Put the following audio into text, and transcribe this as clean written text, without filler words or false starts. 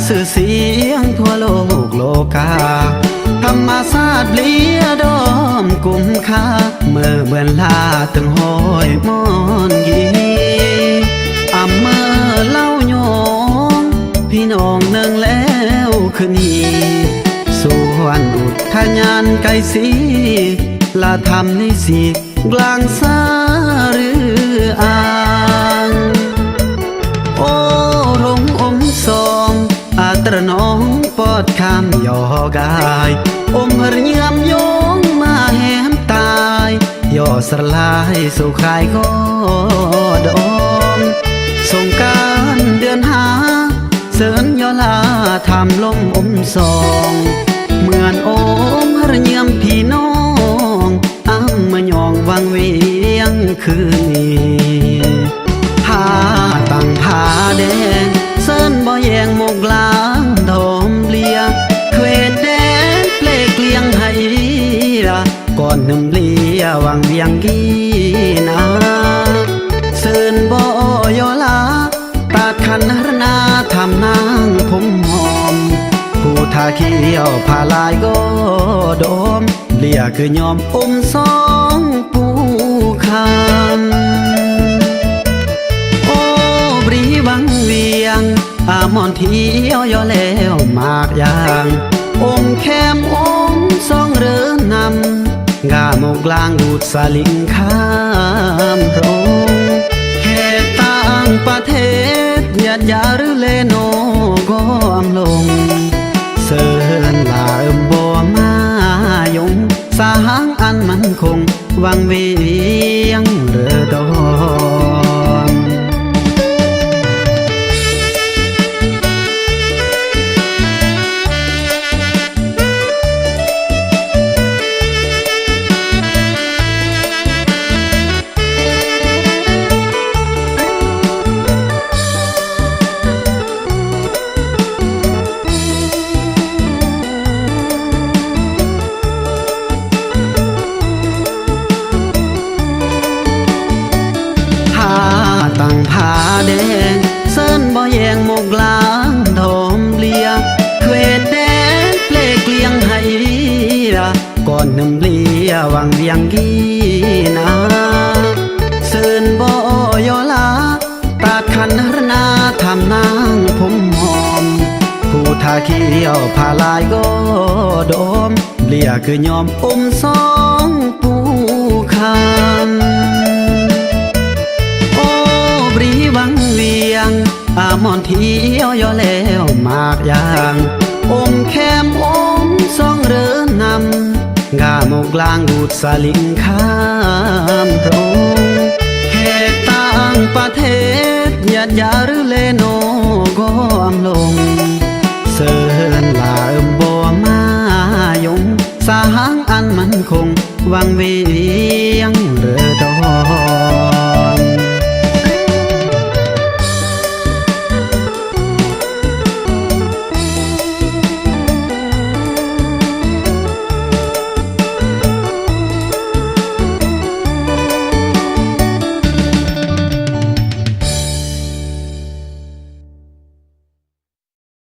สื่อเสียงทั่วโลกโลกาธรรมศาสตร์เลียดอมกุมค่าเมื่อเบือนลาตึงห้อยมอนยีอำเมื่อเล่าโยงพี่น้องเนืองแล้วคืนนี้ส่วนอุทยานไกลสีลาทำในสีกลางสาหรืออ่างโอ้รงอมสองตระน้องปอดคำยอกายอมเรียมโยงมาแหมตายย่อสลายสู่คายก็ดอมสงการเดือนหาเสินยอลาทำลมอมสองเหมือนอมเรียมพี่น้องอ้ำมายองวังเวียงคืนนี้ผ้าตั้งผ้าแดงเสินบ่แยงหมกลางดอมเลียเควดแดงเปลกเลียงให้ละก่อนหนึ่งเลียวังเวียงกี้นาเสินบ่ยอลาตาดขันหนาทำนางผมหอมผู้ทาเขียวผ้าลายก็ดอมเลียคือยอมอมสองผู้คำโอ้บรีวังเวียงมอนเที่ยวยอแล้วมากอย่างอมแคมอมสองเรือนำงาโมกลางดูดสลิงข้ามโรงแค่ต่างประเทศญาติยาหรือเลโนก็อำลงเสินลาบัวมายงสาหางอันมันคงวังเวียงเรือดอนตั้งผ้าแดงเสินบ่แยงหมกลางดอมเลียเควดแดงเปลกเลียงให้ละก่อนหนึ่งเลียวังเวียงกี้นาเสินบ่ยอลาตาดขันหนาทำนางผมหอมผู้ทาเขียวผ้าลายก็ดอมเลียคือยอมอมสองผู้คำบรีวังเวียงมอนเที่ยวยอแล้วมากอย่างอมแคมอมสองเรือนำงาโมกลางดูดสลิงข้ามโรงแขกต่างประเทศญาติยาหรือเลโนก็อำลงเสินลาบัวมายงสาหางอันมันคงวังเวียงเรือดอน